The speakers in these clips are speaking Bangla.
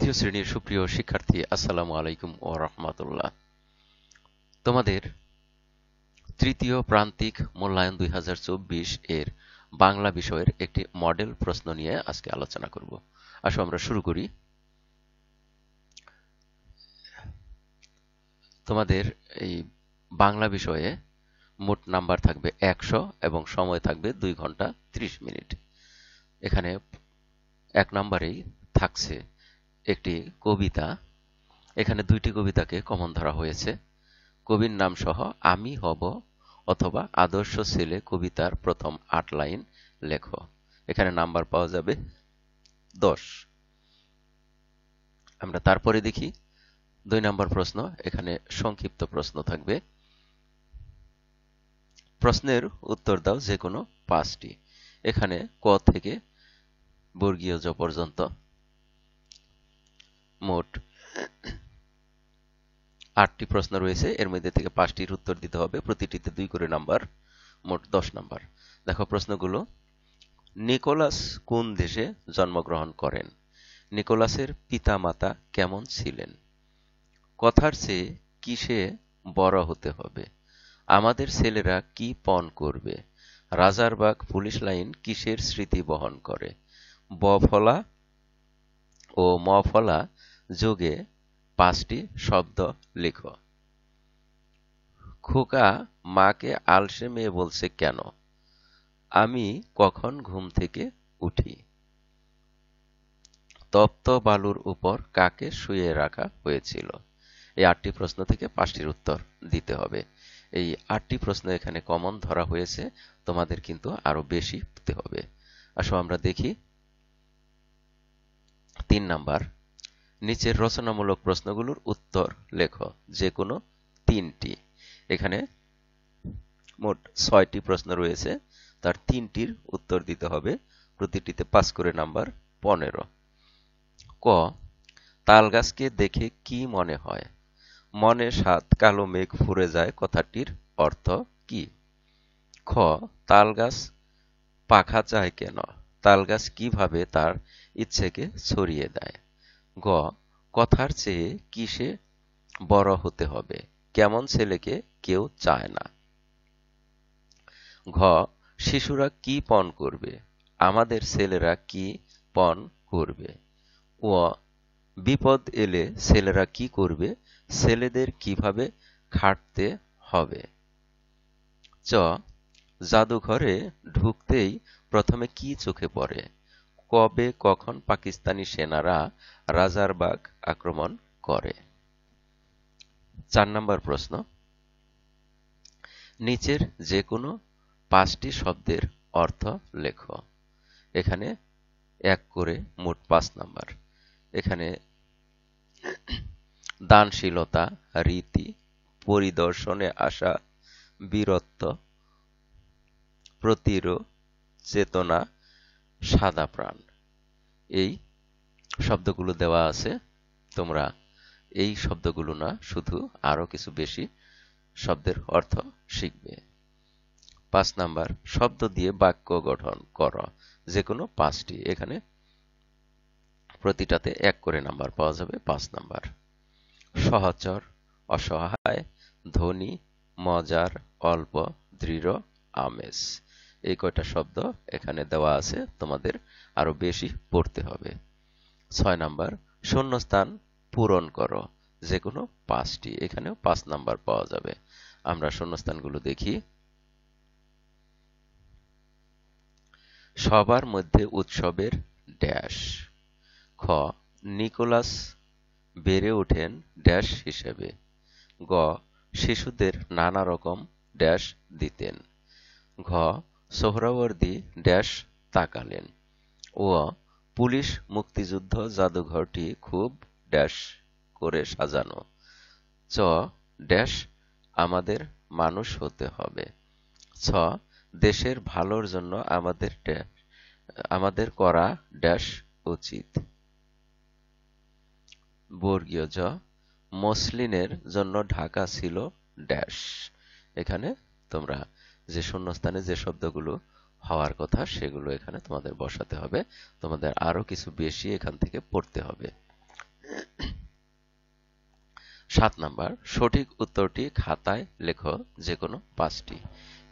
তৃতীয় শ্রেণীর সুপ্রিয় শিক্ষার্থী, আসসালামু আলাইকুম ওয়া রাহমাতুল্লাহ। তোমাদের তৃতীয় প্রান্তিক মূল্যায়ন 2024 এর বাংলা বিষয়ের একটি মডেল প্রশ্ন নিয়ে আজকে আলোচনা করব। আসো আমরা শুরু করি। তোমাদের এই বাংলা বিষয়ে মোট নাম্বার থাকবে 100 এবং সময় থাকবে 2 ঘন্টা 30 মিনিট। এখানে এক নাম্বারেই থাকছে একটি কবিতা। এখানে দুইটি কবিতাকে কমন ধরা হয়েছে। কবির নাম সহ আমি হব অথবা আদর্শ ছেলে কবিতার প্রথম 8 লাইন লেখো। এখানে নাম্বার পাওয়া যাবে 10। আমরা তারপরে দেখি 2 নম্বর প্রশ্ন। এখানে সংক্ষিপ্ত প্রশ্ন থাকবে। প্রশ্নের উত্তর দাও যে কোনো 5টি। এখানে ক থেকে বর্গীয় জ পর্যন্ত মোট 8টি প্রশ্ন রয়েছে। এর মধ্যে থেকে 5টির উত্তর দিতে হবে, প্রতিটিতে 2 করে নাম্বার, মোট 10 নাম্বার। দেখো প্রশ্নগুলো। নিকোলাস কোন দেশে জন্মগ্রহণ করেন? নিকোলাসের পিতামাতা কেমন ছিলেন? কথার চেয়ে কিসে বড় হতে হবে? আমাদের ছেলেরা কি পণ করবে? রাজারবাগ পুলিশ লাইন কিসের স্মৃতি বহন করে? বফলা ও মফলা যোগে 5টি শব্দ লেখো। খোকা মাকে আলসে মেয়ে বলছে কেন? আমি কখন ঘুম থেকে উঠি? তপ্ত বালুর উপর কাকে শুয়ে রাখা হয়েছিল? এই 8টি প্রশ্ন থেকে 5টির উত্তর দিতে হবে। এই 8টি প্রশ্ন এখানে কমন ধরা হয়েছে, তোমাদের কিন্তু আরো বেশি দিতে হবে। আসো আমরা দেখি 3 নাম্বার। নিচের রচনামূলক প্রশ্নগুলোর উত্তর লেখো, যে কোনো 3টি। এখানে মোট 6টি প্রশ্ন রয়েছে, তার 3টির উত্তর দিতে হবে, প্রতিটিতে 5 করে নাম্বার, 15। ক, তালগাছকে দেখে কি মনে হয়? মনে 7 কালো মেঘ ফুরে যায় কথাটির অর্থ কি? খ, তালগাছ পাখা চায় কেন? তালগাছ কিভাবে তার ইচ্ছেকে ছড়িয়ে দেয়? গ, কথার চেয়ে কিসে বড় হতে হবে? কেমন ছেলেকে কেউ চায় না? ঘ, শিশুরা কি পণ করবে? আমাদের ছেলেরা কি পণ করবে? ও, বিপদ এলে ছেলেরা কি করবে? ছেলেদের কিভাবে খাটতে হবে? চ, জাদুঘরে ঢুকতেই প্রথমে কি চোখে পড়ে? কবে কখন পাকিস্তানি সেনারা রাজারবাগ আক্রমণ করে? 4 নম্বর প্রশ্ন। নিচের যে কোনো 5টি শব্দের অর্থ লেখো। এখানে 1 করে মোট 5 নাম্বার। এখানে দানশীলতা, রীতি, পরিদর্শনে আসা, বীরত্ব, প্রতিরোধ, চেতনা, সাদা প্রাণ, এই শব্দগুলো দেওয়া আছে। তোমরা এই শব্দগুলো না, শুধু আরো কিছু বেশি শব্দের অর্থ শিখবে। 5 নাম্বার, শব্দ দিয়ে বাক্য গঠন করো, যে কোনো 5টি। এখানে প্রতিটাতে 1 করে নাম্বার পাওয়া যাবে, 5 নাম্বার। সহচর, অসহায়, ধনী, মজার, অল্প, দৃঢ়, আমেজ, এই কয়টা শব্দ এখানে দেওয়া আছে, তোমাদের আরো বেশি পড়তে হবে। 6 নাম্বার, শূন্যস্থান পূরণ করো, যে কোনো 5টি। এখানেও 5 নাম্বার পাওয়া যাবে। আমরা শূন্যস্থানগুলো দেখি। সবার মধ্যে উৎসবের ড্যাশ। খ, নিকোলাস বেড়ে ওঠেন ড্যাশ হিসেবে। গ, শিশুদের নানা রকম ড্যাশ দিতেন। ঘ, সোহরাওয়ার্দী ড্যাশ তাকালেন। ও, পুলিশ মুক্তিযুদ্ধ জাদুঘরটি খুব ড্যাশ করে সাজানো। চ, ড্যাশ আমাদের মানুষ হতে হবে। ছ, দেশের ভালোর জন্য আমাদের করা ড্যাশ উচিত। বর্গীয় জ, মসলিনের জন্য ঢাকা ছিল ড্যাশ। এখানে তোমরা যে শূন্যস্থানে যে শব্দগুলো হওয়ার কথা সেগুলো এখানে তোমাদের বসাতে হবে। তোমাদের আরো কিছু বেশি এখান থেকে পড়তে হবে। 7 নাম্বার, সঠিক উত্তরটি খাতায় লেখো যে কোনো 5টি।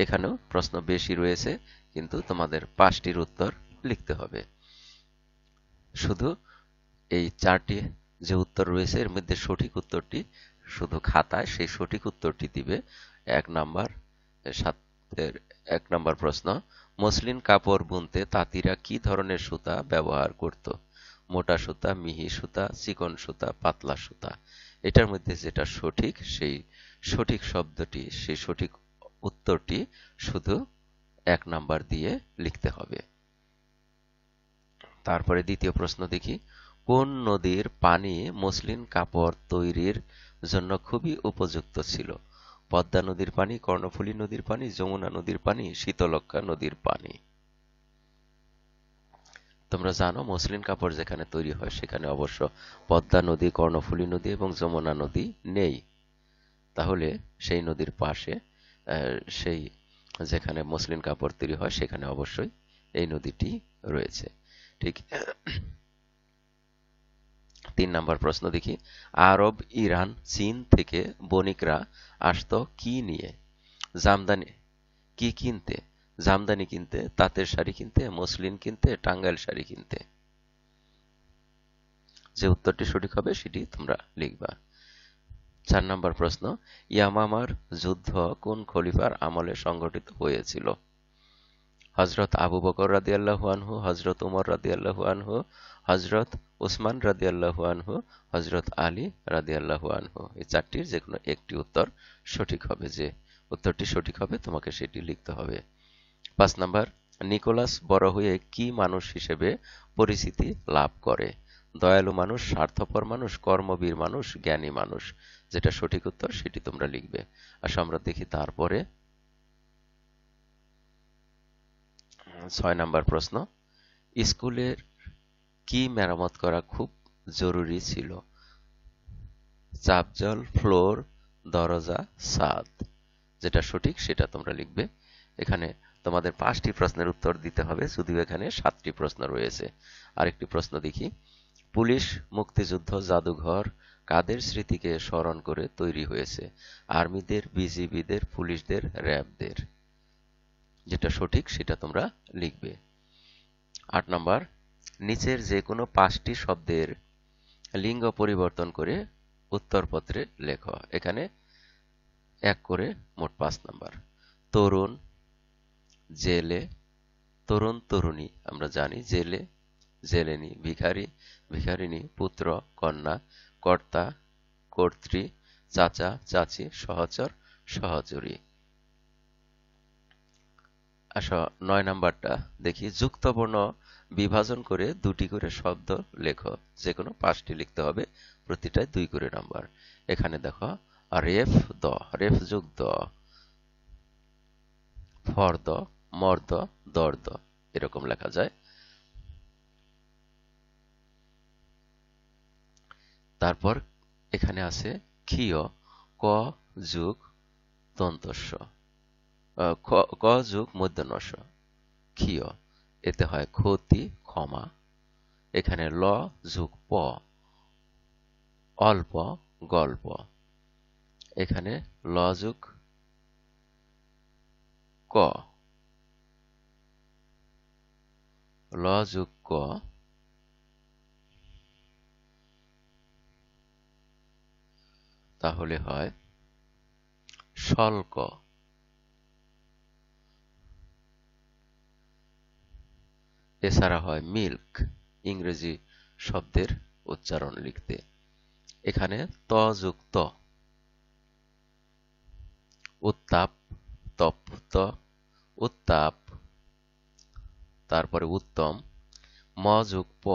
এখানেও প্রশ্ন বেশি রয়েছে, কিন্তু তোমাদের 5টির উত্তর লিখতে হবে। শুধু এই 4টি যে উত্তর রয়েছে এর মধ্যে সঠিক উত্তরটি শুধু খাতায় সেই সঠিক উত্তরটি দিবে। 1 নাম্বার 7-এর 1 নাম্বার প্রশ্ন, মসলিন কাপড় বুনতে তাঁতিরা কি ধরনের সুতা ব্যবহার করত? মোটা সুতা, মিহি সুতা, চিকন সুতা, পাতলা সুতা। এটার মধ্যে যেটা সঠিক সেই সঠিক শব্দটি, সেই সঠিক উত্তরটি শুধু 1 নাম্বার দিয়ে লিখতে হবে। তারপরে দ্বিতীয় প্রশ্ন দেখি, কোন নদীর পানি মসলিন কাপড় তৈরির জন্য খুবই উপযুক্ত ছিল? পদ্মা নদীর পানি, কর্ণফুলী নদীর পানি, যমুনা নদীর পানি, শীতলক্ষ্যা নদীর পানি। তোমরা জানো মসলিন কাপড় যেখানে তৈরি হয় সেখানে অবশ্য পদ্মা নদী, কর্ণফুলী নদী এবং যমুনা নদী নেই। তাহলে সেই নদীর পাশে সেই যেখানে মসলিন কাপড় তৈরি হয় সেখানে অবশ্যই এই নদীটি রয়েছে। ঠিক। 3 নাম্বার প্রশ্ন দেখি, আরব, ইরান, চীন থেকে বণিকরা আসতো কি নিয়ে? জামদানি কি কিনতে? জামদানি কিনতে, তাঁতের শাড়ি কিনতে, মসলিন কিনতে, টাঙ্গাইল শাড়ি কিনতে। যে উত্তরটি সঠিক হবে সেটি তোমরা লিখবা। 4 নাম্বার প্রশ্ন, ইয়ামামার যুদ্ধ কোন খলিফার আমলে সংঘটিত হয়েছিল? হযরত আবু বকর রাদিয়াল্লাহু আনহু, হযরত উমর রাদিয়াল্লাহু আনহু, হযরত উসমান রাদিয়াল্লাহু আনহু, হযরত আলী রাদিয়াল্লাহু আনহু। এই 4টির যে কোনো একটি উত্তর সঠিক হবে। যে উত্তরটি সঠিক হবে তোমাকে সেটি লিখতে হবে। 5 নাম্বার, নিকোলাস বড় হয়ে কি মানুষ হিসেবে পরিচিতি লাভ করে? দয়ালু মানুষ, স্বার্থপর মানুষ, কর্মবীর মানুষ, জ্ঞানী মানুষ। যেটা সঠিক উত্তর সেটি তোমরা লিখবে। আসো আমরা দেখি তারপরে 6 নাম্বার প্রশ্ন, স্কুলের কি মেরামত করা খুব জরুরি ছিল? চাপজল, ফ্লোর, দরজা, ছাদ। যেটা সঠিক সেটা তোমরা লিখবে। এখানে তোমাদের 5টি প্রশ্নের উত্তর দিতে হবে, যদিও এখানে 7টি প্রশ্ন রয়েছে। আরেকটি প্রশ্ন দেখি, পুলিশ মুক্তিযুদ্ধ জাদুঘর কাদের স্মৃতিকে স্মরণ করে তৈরি হয়েছে? আর্মিদের, বিজিবিদের, পুলিশদের, র‍্যাবদের। যেটা সঠিক সেটা তোমরা লিখবে। 8 নাম্বার, নিচের যে কোনো 5টি শব্দের লিঙ্গ পরিবর্তন করে উত্তরপত্রে লেখো। এখানে 1 করে মোট 5 নাম্বার। তরুণ, জেলে, তরুণ তরুণী আমরা জানি, জেলে, জেলেনী, ভিখারি, ভিখারিনী, পুত্র, কন্যা, কর্তা, কর্ত্রী, চাচা, চাচী, সহচর, সহচরী। আসো 9 নাম্বারটা দেখি, যুক্তবর্ণ বিভাজন করে 2টি করে শব্দ লেখো। যে কোনো 5টি লিখতে হবে, প্রতিটায় 2 করে নাম্বার। এখানে দেখো, রেফ দ, রেফ যোগ দ, ফর্দ, মর্দ, দর্দ, এরকম লেখা যায়। তারপর এখানে আছে ক্ষীয়, ক যোগ দন্তস্ব, ক যোগ মূর্ধন্য ষ, ক্ষীয়। এতে হয় ক্ষতি, ক্ষমা। এখানে ল যোগ প, অল্প, গল্প। এখানে ল যোগ ক, ল যোগ ক, তাহলে হয় স্বল্ক। এছাড়া হয় মিল্ক, ইংরেজি শব্দের উচ্চারণ লিখতে। এখানে ত যোগ ত, উত্তাপ, তপ্ত, উত্তাপ। তারপরে উত্তম, ম যোগ প,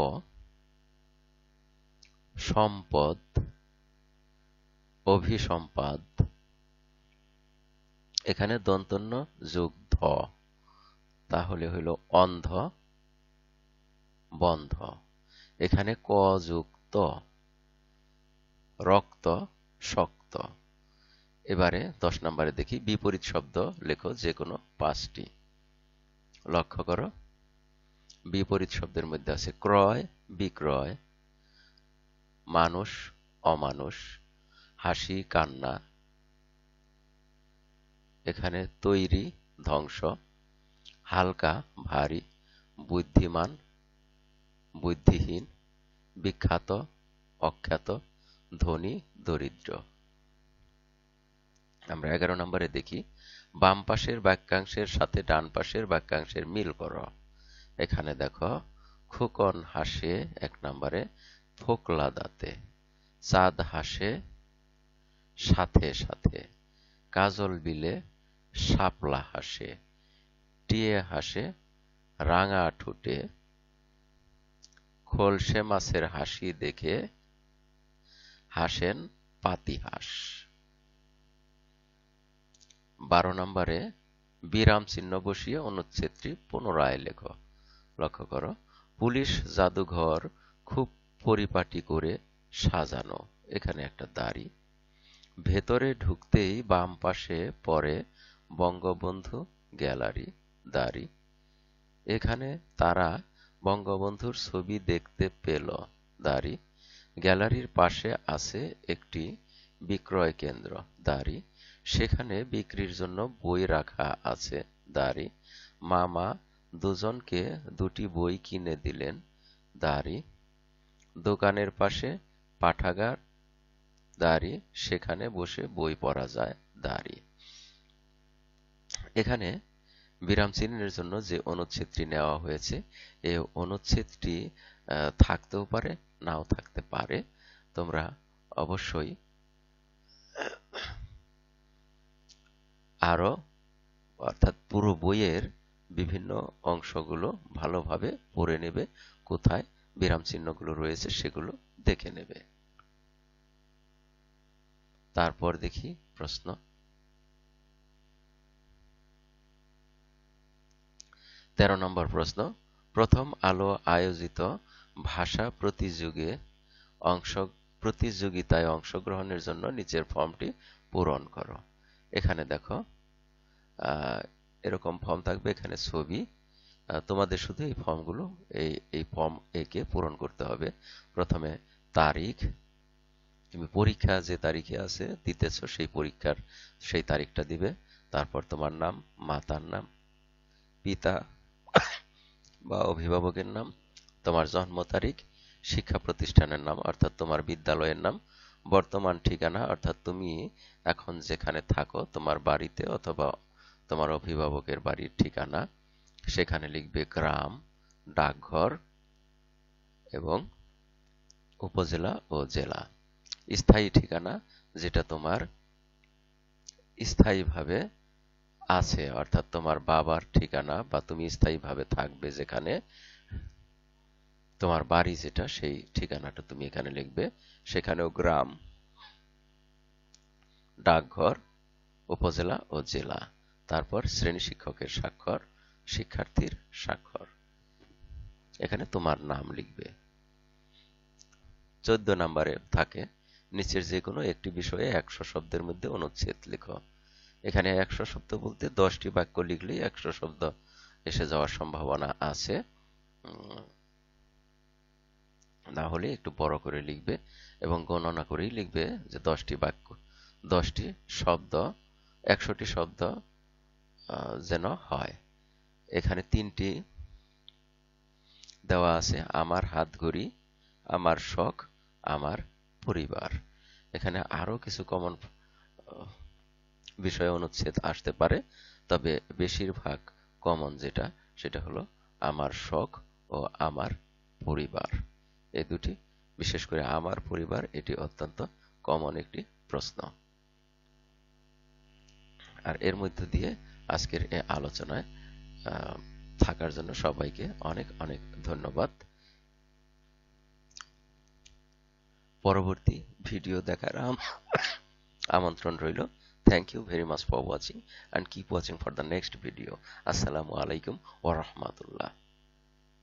সম্পদ, অভিসম্পাদ। এখানে দন্তন্য যোগ ধ, তাহলে হইল অন্ধ, বন্ধ। এখানে ক যোগ ত, রক্ত, শক্ত। এবারে 10 নম্বরে দেখি, বিপরীত শব্দ লেখো যে কোনো 5টি। লক্ষ্য করো, বিপরীত শব্দের মধ্যে আছে ক্রয়, বিক্রয়, মানুষ অমানুষ, হাসি কান্না, এখানে তৈরি ধ্বংস, হালকা ভারী, বুদ্ধিমান বুদ্ধিহীন, বিখ্যাত অখ্যাত, ধনী দরিদ্র। আমরা 11 নম্বরে দেখি, বাম পাশের বাক্যাংশের সাথে ডান পাশের বাক্যাংশের মিল করো। এখানে দেখো, খোকন হাসে 1 নম্বরে ফোকলা দাঁতে, চাঁদ হাসে সাথে সাথে, কাজল বিলে শাপলা হাসে, টিয়ে হাসে রাঙা ঠোঁটে, খোলসে মাছের হাসি দেখে হাসেন পাতিহাঁস। 12 নম্বরে বিরাম চিহ্ন বসিয়ে অনুচ্ছেদটি পুনরায় লেখো। লক্ষ্য করো, পুলিশ জাদুঘর খুব পরিপাটি করে সাজানো, এখানে একটা দাড়ি। ভেতরে ঢুকতেই বাম পাশে পড়ে বঙ্গবন্ধু গ্যালারি, দাড়ি। এখানে তারা বঙ্গবন্ধুর ছবি দেখতে পেল, দাড়ি। গ্যালারির পাশে আছে একটি বিক্রয় কেন্দ্র, দাড়ি। সেখানে বিক্রির জন্য বই রাখা আছে, দাড়ি। মামা দুজনকে 2টি বই কিনে দিলেন, দাড়ি। দোকানের পাশে পাঠাগার, দাড়ি। সেখানে বসে বই পড়া যায়, দাড়ি। এখানে বিরাম চিহ্নের জন্য যে অনুচ্ছেদটি নেওয়া হয়েছে, এই অনুচ্ছেদটি থাকতেও পারে নাও থাকতে পারে। তোমরা অবশ্যই আরো অর্থাৎ পুরো বইয়ের বিভিন্ন অংশগুলো ভালোভাবে পড়ে নেবে, কোথায় বিরাম চিহ্নগুলো রয়েছে সেগুলো দেখে নেবে। তারপর দেখি প্রশ্ন। 13 নম্বর প্রশ্ন, প্রথম আলো আয়োজিত ভাষা প্রতিযোগিতায় অংশগ্রহণের জন্য নিচের ফর্মটি পূরণ করো। এখানে দেখো, এরকম ফর্ম থাকবে, এখানে ছবি। তোমাদের শুধু এই ফর্মগুলো এই ফর্ম একে পূরণ করতে হবে। প্রথমে তারিখ, তুমি পরীক্ষা যে তারিখে আছে দিতেছ সেই তারিখটা দিবে। তারপর তোমার নাম, মাতার নাম, পিতা বা অভিভাবকের নাম, তোমার জন্ম তারিখ, শিক্ষা প্রতিষ্ঠানের নাম অর্থাৎ তোমার বিদ্যালয়ের নাম, বর্তমান ঠিকানা অর্থাৎ তুমি এখন যেখানে থাকো তোমার বাড়িতে অথবা তোমার অভিভাবকের বাড়ির ঠিকানা, সেখানে লিখবে গ্রাম, ডাকঘর এবং উপজেলা ও জেলা। স্থায়ী ঠিকানা যেটা তোমার স্থায়ীভাবে আছে অর্থাৎ তোমার বাবার ঠিকানা বা তুমি স্থায়ীভাবে থাকবে যেখানে, তোমার বাড়ি যেটা সেই ঠিকানাটা তুমি এখানে লিখবে। সেখানেও গ্রাম, ডাকঘর, উপজেলা ও জেলা। তারপর শ্রেণী শিক্ষকের স্বাক্ষর, শিক্ষার্থীর স্বাক্ষর। এখানে তোমার নাম লিখবে। 14 নম্বরে থাকে, নিচের যে কোনো একটি বিষয়ে 100 শব্দের মধ্যে অনুচ্ছেদ লেখো। এখানে 100 শব্দ বলতে 10টি বাক্য লিখলেই 100 শব্দ এসে যাওয়ার সম্ভাবনা আছে, না হলে একটু বড় করে লিখবে এবং গণনা করেই লিখবে যে 10টি বাক্য, 10টি শব্দ, 100টি শব্দ যেন হয়। এখানে 3টি দেওয়া আছে, আমার হাতঘড়ি, আমার শখ, আমার পরিবার। এখানে আরো কিছু কমন বিষয় অনুচ্ছেদ আসতে পারে, তবে বেশিরভাগ কমন যেটা সেটা হলো আমার শখ ও আমার পরিবার। এই দুটি, বিশেষ করে আমার পরিবার, এটি অত্যন্ত কমন একটি প্রশ্ন। আর এর মধ্য দিয়ে আজকের এই আলোচনায় থাকার জন্য সবাইকে অনেক অনেক ধন্যবাদ। পরবর্তী ভিডিও দেখার আমন্ত্রণ রইল। Thank you very much for watching and keep watching for the next video. Assalamu alaikum wa rahmatullah.